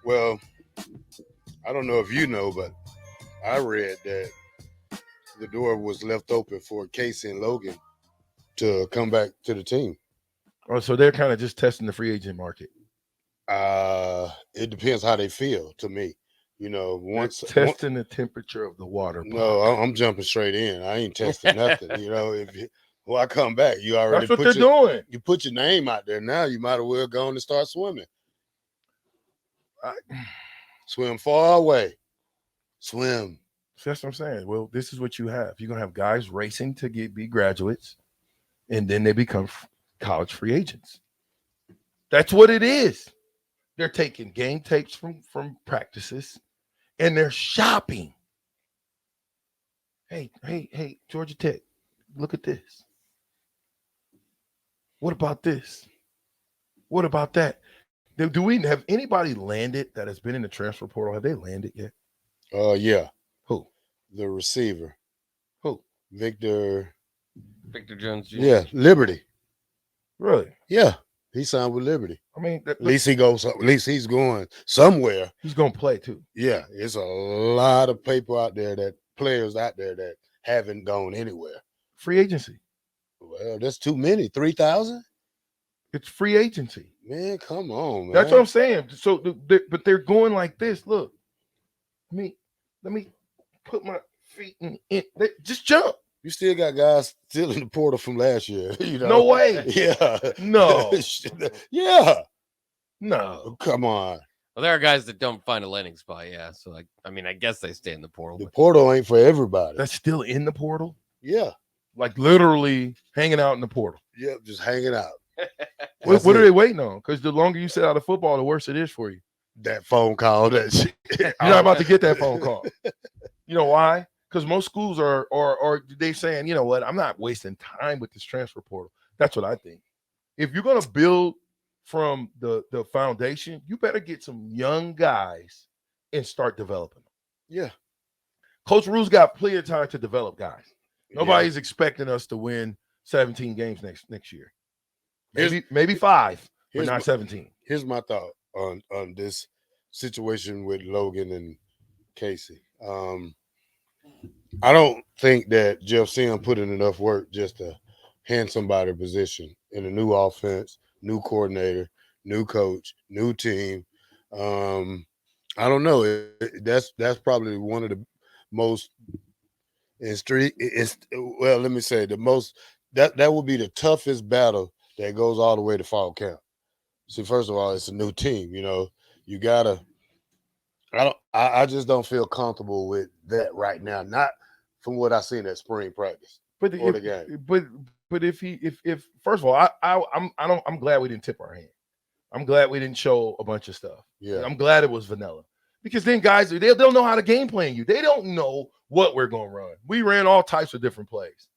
Well, I don't know if you know, but I read that the door was left open for Casey and Logan to come back to the team. Oh, so they're kind of just testing the free agent market. It depends how they feel to me. They're Once testing the temperature of the water, no, Pac. I'm jumping straight in. I ain't testing nothing. If I come back, you already That's what they're doing. you put your name out there. Now you might as well go on and start swimming. I, Swim far away. Swim. that's what I'm saying. Well, this is what you have. You're gonna have guys racing to be graduates, and then they become college free agents. That's what it is. They're taking game tapes from practices, and they're shopping. Hey, Georgia Tech, look at this. What about this? What about that? Do we have anybody landed that has been in the transfer portal? Have they landed yet? Yeah. Who? The receiver, Who? Victor. Victor Jones Jr. Yeah, Liberty. Really? Yeah, he signed with Liberty. I mean, At least he goes. At least he's going somewhere. he's gonna play too. Yeah, it's a lot of people out there players out there that haven't gone anywhere. Free agency. Well, that's too many. 3,000. It's free agency. Man, come on, man. That's what I'm saying. So, but they're going like this. Look, let me put my feet in. Just jump. You still got guys still in the portal from last year. No way. Yeah. No. Yeah. No. Come on. Well, there are guys that don't find a landing spot. Yeah, so I guess they stay in the portal. The portal ain't for everybody. That's still in the portal. Yeah. Like literally hanging out in the portal. Yep, just hanging out. What are they waiting on? Because the longer you sit out of football, the worse it is for you. That phone call, that shit. You're not about to get that phone call. You know why? Because most schools are they saying, you know what, I'm not wasting time with this transfer portal. That's what I think. If you're gonna build from the foundation, you better get some young guys and start developing them. Yeah. Coach Rue's got plenty of time to develop guys. Nobody's expecting us to win 17 games next year. Maybe 5, but not 17. Here's my thought on this situation with Logan and Casey. I don't think that Jeff Sim put in enough work just to hand somebody a position in a new offense, new coordinator, new coach, new team. I don't know. That's probably one of the most well, let me say the most that would be the toughest battle that goes all the way to fall camp. See, first of all, it's a new team. You gotta. I just don't feel comfortable with that right now. Not from what I seen at spring practice or the game. But if first of all, I'm glad we didn't tip our hand. I'm glad we didn't show a bunch of stuff. Yeah, I'm glad it was vanilla because then guys they'll know how to game plan you. They don't know what we're gonna run. We ran all types of different plays.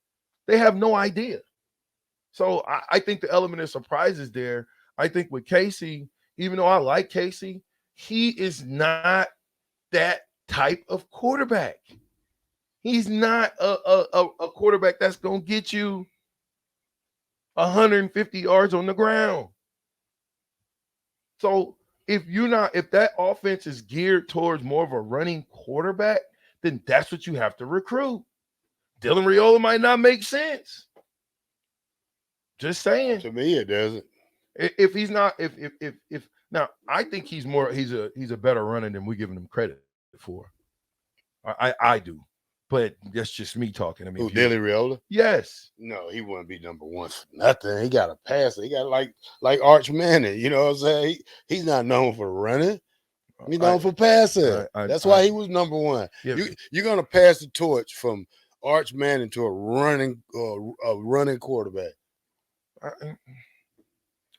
They have no idea. So I think the element of surprise is there. I think with Casey, even though I like Casey, he is not that type of quarterback. He's not a quarterback that's going to get you 150 yards on the ground. So if that offense is geared towards more of a running quarterback, then that's what you have to recruit. Dylan Raiola might not make sense. Just saying. To me, it doesn't. If he's not, if now, I think he's a better runner than we giving him credit for. I do, but that's just me talking. I mean, Dylan Raiola? Yes. No, he wouldn't be number one for nothing. He got a passer. He got like Arch Manning. You know what I'm saying? He's not known for running. He's known for passing. That's why he was number one. Yeah. You're gonna pass the torch from Arch Manning to a running quarterback.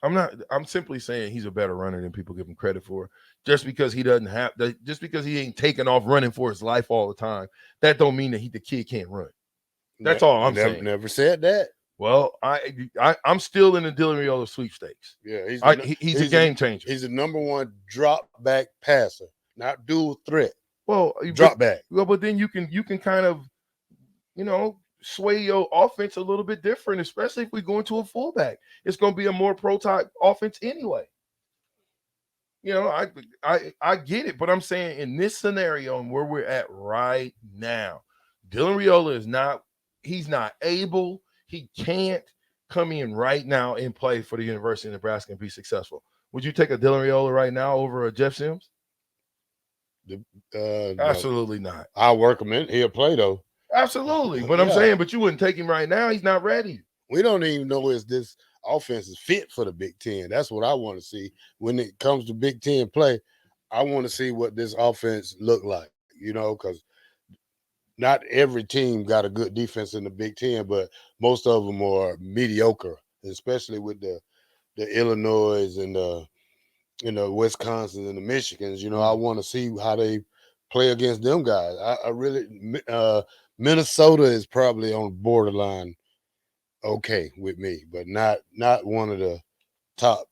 I'm simply saying he's a better runner than people give him credit for. Just because he ain't taking off running for his life all the time, that don't mean that the kid can't run. That's all I'm saying. Never said that. Well, I'm still in the Dylan Raiola sweepstakes. Yeah, he's a game changer. He's the number one drop back passer, not dual threat. Well, drop back. Well, but then you can kind of, sway your offense a little bit different, especially if we go into a fullback. It's going to be a more pro-type offense anyway. I get it, but I'm saying in this scenario and where we're at right now, Dylan Raiola he's not able, he can't come in right now and play for the University of Nebraska and be successful. Would you take a Dylan Raiola right now over a Jeff Sims? No. Absolutely not. I'll work him in. He'll play though. Absolutely. But I'm saying, but you wouldn't take him right now. He's not ready. We don't even know if this offense is fit for the Big Ten. That's what I want to see. When it comes to Big Ten play, I want to see what this offense look like, because not every team got a good defense in the Big Ten, but most of them are mediocre, especially with the Illinois and the Wisconsin and the Michigans. I want to see how they play against them guys. I really Minnesota is probably on borderline okay with me, but not one of the top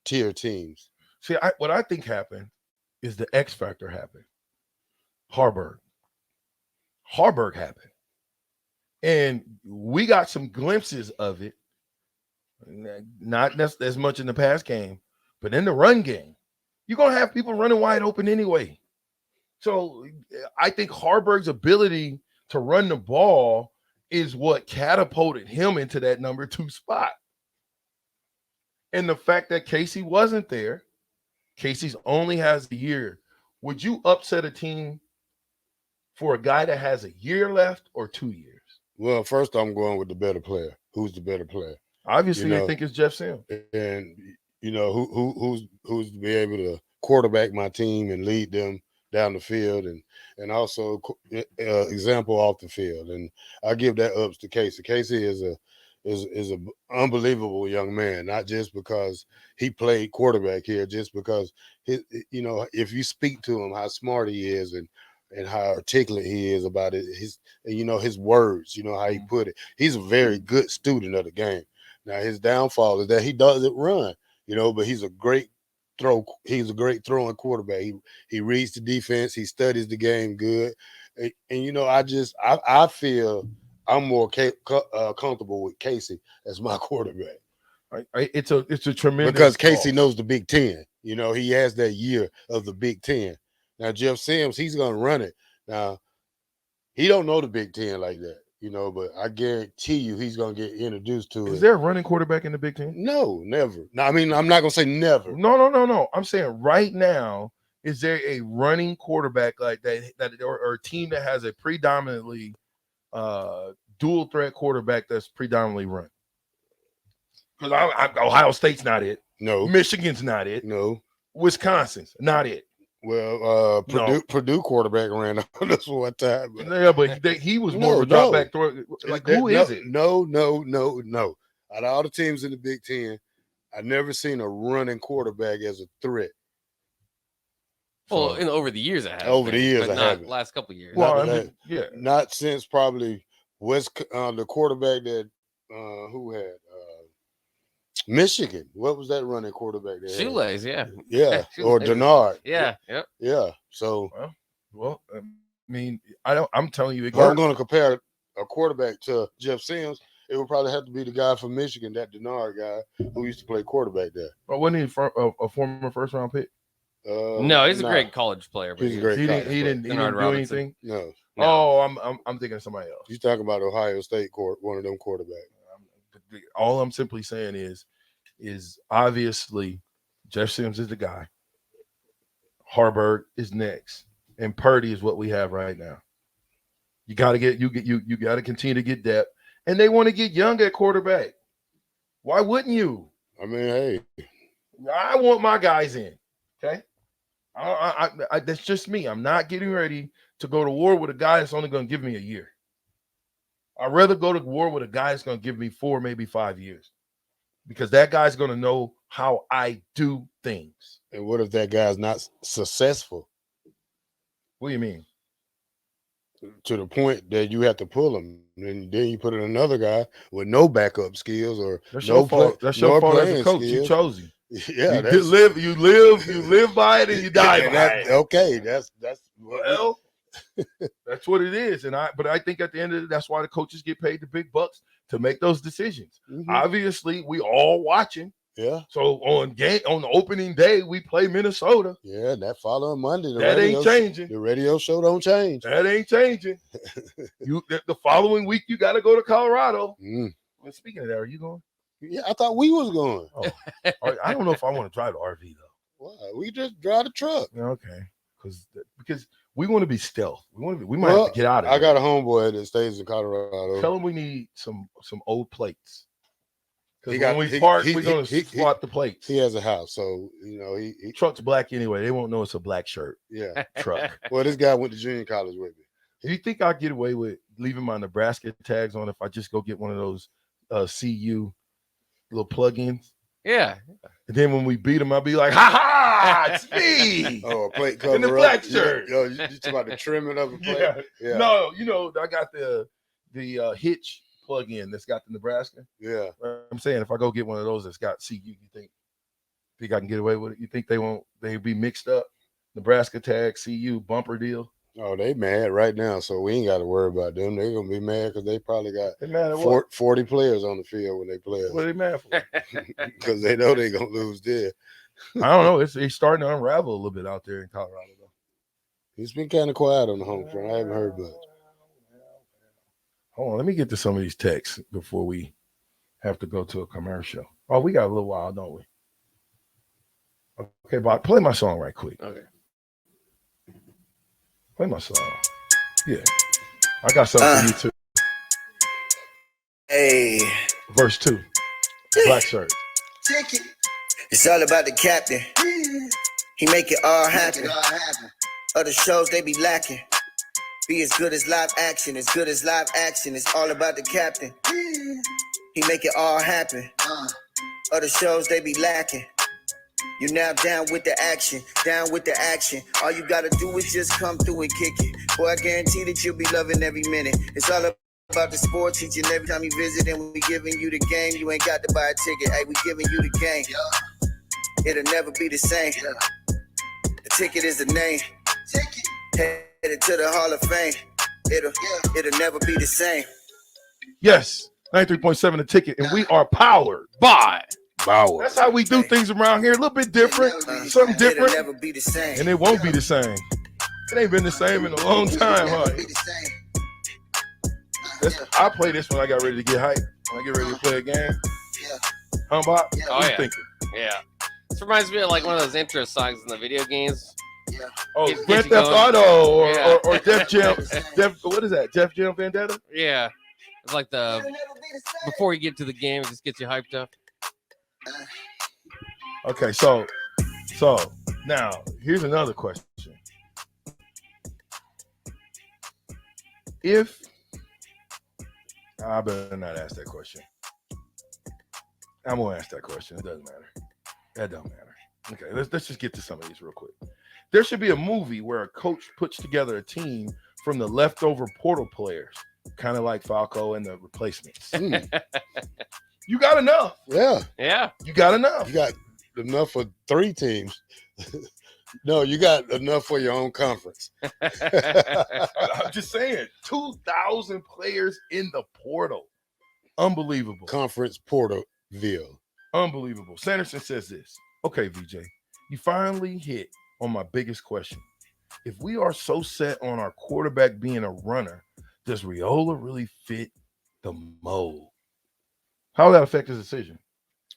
tier teams. See, what I think happened is the X factor happened. Harburg happened. And we got some glimpses of it, not as much in the pass game, but in the run game. You're going to have people running wide open anyway. So I think Harburg's ability to run the ball is what catapulted him into that number 2 spot. And the fact that Casey wasn't there, Casey's only has a year. Would you upset a team for a guy that has a year left or 2 years? Well, first I'm going with the better player. Who's the better player? Obviously, I think it's Jeff Sims. And who's to be able to quarterback my team and lead them down the field and also example off the field. And I give that ups to Casey. Casey is a unbelievable young man, not just because he played quarterback here, just because if you speak to him, how smart he is and how articulate he is about it, his words, how he put it. He's a very good student of the game. Now his downfall is that he doesn't run, but he's a great throwing quarterback. He reads the defense, he studies the game good. And I feel I'm more comfortable with Casey as my quarterback. It's a tremendous because Casey knows the Big Ten. He has that year of the Big Ten. Now Jeff Sims, he's gonna run it. Now he don't know the Big Ten like that, but I guarantee you he's gonna get introduced to it. Is there a running quarterback in the Big Ten? No, never. No, I mean, I'm not gonna say never. No. I'm saying right now, is there a running quarterback like that or a team that has a predominantly dual threat quarterback that's predominantly run? Because Ohio State's not it. No. Michigan's not it. No. Wisconsin's not it. Well, Purdue quarterback ran on us one time. Yeah, but he was more of a drop back throw. Like, who is it? No. Out of all the teams in the Big Ten, I've never seen a running quarterback as a threat. Well, over the years, I have. Over the years, I haven't. Last couple of years. Well, not since probably the quarterback that who had Michigan. What was that running quarterback? Shoelace, yeah. Yeah, or Denard. Yeah, yep. Yeah. So, well, I mean, I'm telling you, if I'm going to compare a quarterback to Jeff Sims, it would probably have to be the guy from Michigan, that Denard guy who used to play quarterback there. But wasn't he a former first round pick? No, he's a great college player. But he's a great. He didn't do anything. No. Oh, I'm thinking of somebody else. You're talking about Ohio State one of them quarterbacks. All I'm simply saying is obviously Jeff Sims is the guy. Harburg is next, and Purdy is what we have right now. You got to continue to get depth, and they want to get young at quarterback. Why wouldn't you? I mean, hey, I want my guys in. Okay, I that's just me. I'm not getting ready to go to war with a guy that's only going to give me a year. I'd rather go to war with a guy that's going to give me 4, maybe 5 years, because that guy's going to know how I do things. And what if that guy's not successful? What do you mean? To the point that you have to pull him, and then you put in another guy with no backup skills or that's your fault. That's your fault as a coach. Skills. You chose him. Yeah, you live by it and you die by it. Okay, that's well. That's what it is, but I think at the end of it, that's why the coaches get paid the big bucks to make those decisions. Mm-hmm. Obviously, we all watching. Yeah. So on the opening day, we play Minnesota. Yeah, that following Monday, That ain't changing. The radio show don't change. That ain't changing. The following week, you got to go to Colorado. Well, speaking of that, are you going? Yeah, I thought we was going. Oh, I don't know if I want to drive the RV though. Why? We just drive the truck. Okay, because we want to be stealth. We might have to get out of here. I got a homeboy that stays in Colorado. Tell him we need some old plates. Because When we park, we're going to swap the plates. He has a house, so he truck's black anyway. They won't know it's a black shirt. Yeah, truck. Well, this guy went to junior college with me. Do you think I'll get away with leaving my Nebraska tags on if I just go get one of those CU little plugins? Yeah. And then when we beat them, I'll be like, "Ha ha! It's me!" Oh, a plate cover in the black shirt. Yo, you talking about the trimming of a plate? Yeah. No, I got the hitch plug-in that's got the Nebraska. Yeah. I'm saying if I go get one of those that's got CU, you think I can get away with it? You think they be mixed up? Nebraska tag, CU bumper deal. Oh, they mad right now, so we ain't got to worry about them. They're gonna be mad because they probably got 40 players on the field when they play us. What are they mad for? Because they know they're gonna lose there. I don't know. It's starting to unravel a little bit out there in Colorado, though. He's been kind of quiet on the home front. I haven't heard much. Hold on, let me get to some of these texts before we have to go to a commercial. Oh, we got a little while, don't we? Okay, Bob, play my song right quick. Okay. Play my song. Yeah. I got something for you too. Hey. Verse 2. Black shirt. It's all about the captain. He make it all happen. Other shows, they be lacking. Be as good as live action. As good as live action. It's all about the captain. He make it all happen. Other shows, they be lacking. You now down with the action, down with the action. All you gotta do is just come through and kick it. Boy, I guarantee that you'll be loving every minute. It's all about the sports each and every time you visit, and we giving you the game. You ain't got to buy a ticket. Hey, we giving you the game. It'll never be the same. The ticket is the name. Headed to the Hall of Fame. It'll never be the same. Yes, 93.7 the ticket, and we are powered by Bauer. That's how we do things around here. A little bit different, something different. It'll never be the same. And it won't be the same. It ain't been the same in a long time, huh? I play this when I got ready to get hyped. When I get ready to play a game. Huh, Bob? What you thinking? Yeah. This reminds me of like one of those intro songs in the video games. Oh, Grand Theft Auto or Def Jam. What is that? Def Jam Vendetta? Yeah. It's like before you get to the game, it just gets you hyped up. Okay, so now here's another question. I better not ask that question. I'm gonna ask that question. It doesn't matter. That don't matter. Okay, let's just get to some of these real quick. There should be a movie where a coach puts together a team from the leftover portal players, kind of like Falco and the replacements. You got enough. Yeah. You got enough. You got enough for 3 teams. No, you got enough for your own conference. I'm just saying, 2,000 players in the portal. Unbelievable. Conference Porterville. Unbelievable. Sanderson says this. Okay, VJ, you finally hit on my biggest question. If we are so set on our quarterback being a runner, does Raiola really fit the mold? How will that affect his decision?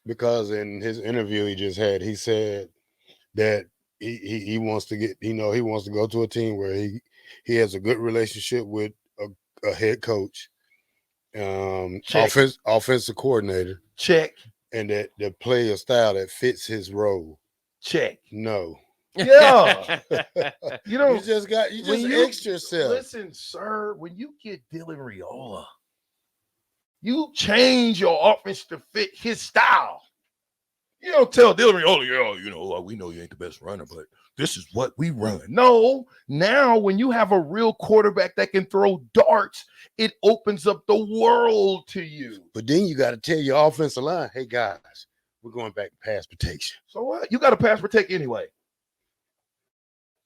Because in his interview he just had, he said that he wants to get, he wants to go to a team where he has a good relationship with a head coach, offensive coordinator. Check. And that they play a style that fits his role. Check. No. Yeah. You just extra yourself. Listen, sir, when you get Dylan Raiola, you change your offense to fit his style. You don't tell Dylan Raiola, we know you ain't the best runner, but this is what we run. No, now when you have a real quarterback that can throw darts, it opens up the world to you. But then you got to tell your offensive line, hey, guys, we're going back to pass protection. So what? You got to pass protect anyway.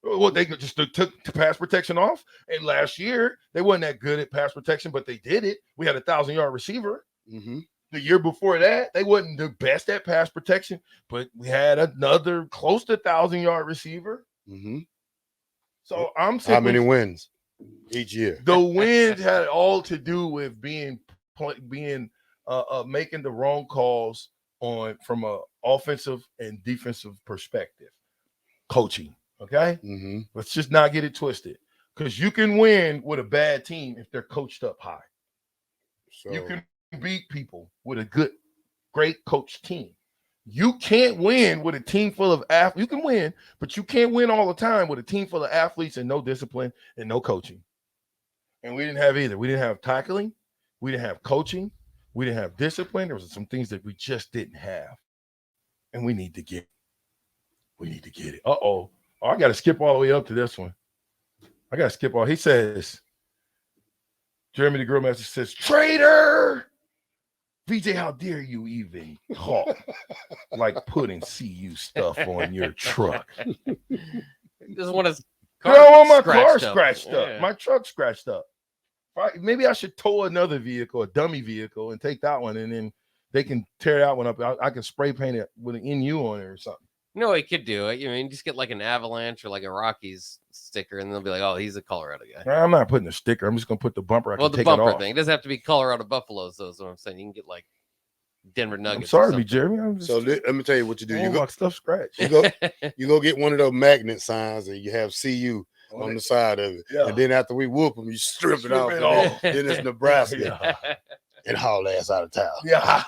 Well, they just took the pass protection off. And last year, they wasn't that good at pass protection, but they did it. We had a 1,000-yard receiver. Mm-hmm. The year before that, they wasn't the best at pass protection, but we had another close to 1,000-yard receiver. Mm-hmm. So I'm How many simply wins each year? the wins had all to do with making the wrong calls from a offensive and defensive perspective. Coaching, okay? Mm-hmm. Let's just not get it twisted. Because you can win with a bad team if they're coached up high. So You can beat people with a great coach team. You can't win with a team full of athletes. You can win, but you can't win all the time with a team full of athletes and no discipline and no coaching. And we didn't have either. We didn't have tackling. We didn't have coaching. We didn't have discipline. There was some things that we just didn't have. And we need to get it. We need to get it. Uh-oh. I got to skip all the way up to this one. I got to skip all. He says, Jeremy the Grill Master says, traitor! VJ, how dare you even talk like putting CU stuff on your truck? He doesn't want his I car want my car scratched up. scratched up. Yeah. My truck scratched up. Maybe I should tow another vehicle, a dummy vehicle, and take that one, and then they can tear that one up. I can spray paint it with an NU on it or something. You know, he could do it. You mean, just get like an Avalanche or like a Rockies sticker, and they'll be like, "Oh, he's a Colorado guy." I'm not putting a sticker. I'm just gonna put the bumper. Well, the bumper thing. It doesn't have to be Colorado Buffaloes, though. Is what I'm saying. You can get like Denver Nuggets. I'm sorry, me, Jeremy. I'm just, So let me tell you what you do. You go, my stuff scratched. you go get one of those magnet signs, and you have CU on the side of it. Yeah. And then after we whoop them, you strip it off. Then it's Nebraska Yeah. and haul ass out of town. Yeah,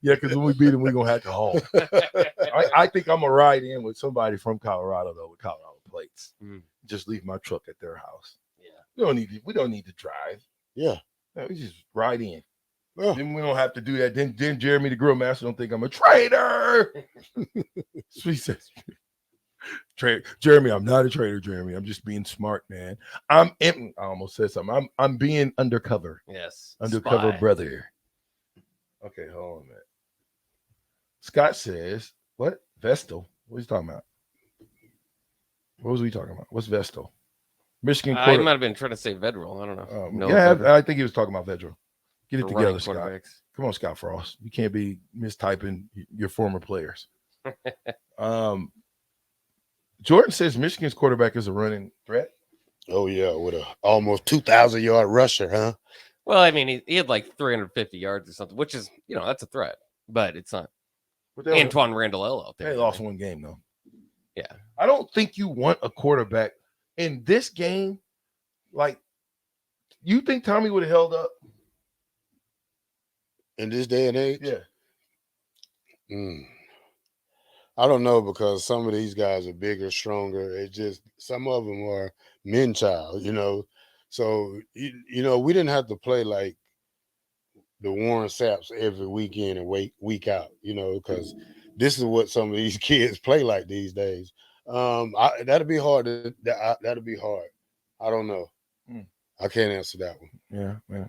because when we beat them, we're gonna have to haul. I think I'm gonna ride in with somebody from Colorado though, with Colorado plates. Just leave my truck at their house. Yeah, we don't need to drive. Yeah. We just ride in. Yeah. Then we don't have to do that. Then Jeremy the Grill Master don't think I'm a traitor. So he says, Jeremy, I'm not a traitor, Jeremy. I'm just being smart, man. I almost said something. I'm being undercover. yes, Undercover spy. brother. Okay, hold on a minute. Scott says, what? Vestal? What are you talking about? What was we talking about? What's Vestal? Michigan I quarter. might have been trying to say Vedral. I don't know. No, Yeah, I think he was talking about Vedral. Get it for together, running Scott. quarterbacks. Come on, Scott Frost. You can't be mistyping your former players. Jordan says Michigan's quarterback is a running threat. Oh yeah, with a almost 2,000-yard rusher, huh? Well, I mean, he had like 350 yards or something, which is, that's a threat, but it's not. Antoine Randall out there. They lost one game though. Yeah, I don't think you want a quarterback in this game. Like, you think Tommy would have held up In this day and age? Yeah. I don't know, because some of these guys are bigger, stronger. It's just some of them are men child, So, we didn't have to play like the Warren Saps every weekend and week out, because this is what some of these kids play like these days. That'd be hard. That'd be hard. I don't know. I can't answer that one. Yeah.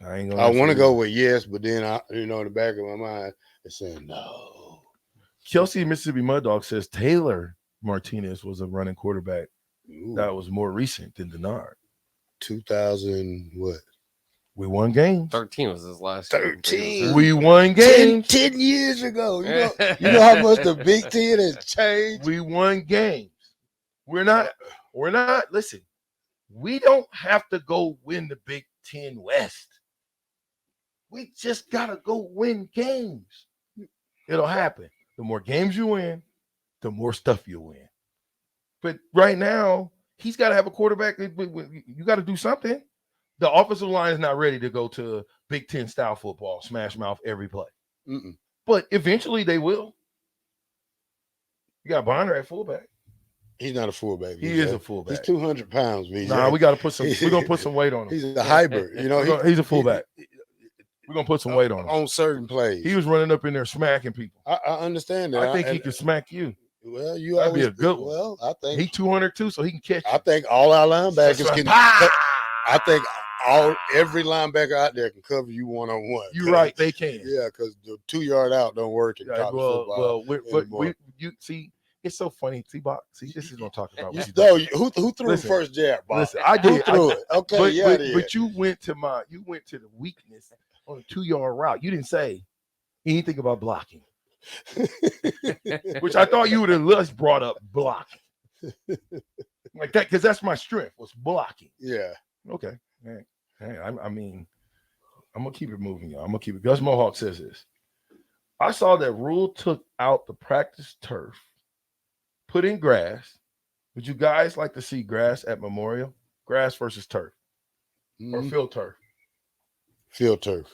I want to go with yes, but then in the back of my mind, it's saying no. Kelsey Mississippi Mud Dog says Taylor Martinez was a running quarterback. Ooh. That was more recent than Denard. 2000 what? We won games. 13 was his last. 13. We won games. 10 years ago. You know how much the Big Ten has changed? We won games. We're not, listen, we don't have to go win the Big Ten West. We just got to go win games. It'll happen. The more games you win, the more stuff you win. But right now, he's got to have a quarterback. You got to do something. The offensive line is not ready to go to Big Ten style football, smash mouth every play. But eventually they will. You got Bonner at fullback. He's not a fullback. He is a fullback. He's 200 pounds, VJ. Nah, we got to put some. We're gonna put some weight on him. He's a hybrid. He's a fullback. We're gonna put some weight on him on certain plays. He was running up in there smacking people. I understand that. I think he could smack you. Well, That'd be a good one. Well, I think he 200 too, so he can catch you. I think all our linebackers can. I think every linebacker out there can cover you one-on-one. You're right, they can. Yeah, because the 2-yard out don't work in college football. Well, you see, it's so funny. See, Bob. See, this is what I'm talking about. Who threw the first jab, Bob? Listen, I did. Who threw it? Okay, but you went to the weakness on a 2-yard route. You didn't say anything about blocking, which I thought you would have just brought up blocking. Like that, because that's my strength, was blocking. Yeah. Okay. Hey, I mean, I'm going to keep it moving, y'all. I'm going to keep it. Gus Mohawk says this. I saw that Rule took out the practice turf, put in grass. Would you guys like to see grass at Memorial? Grass versus turf or field turf? Field turf.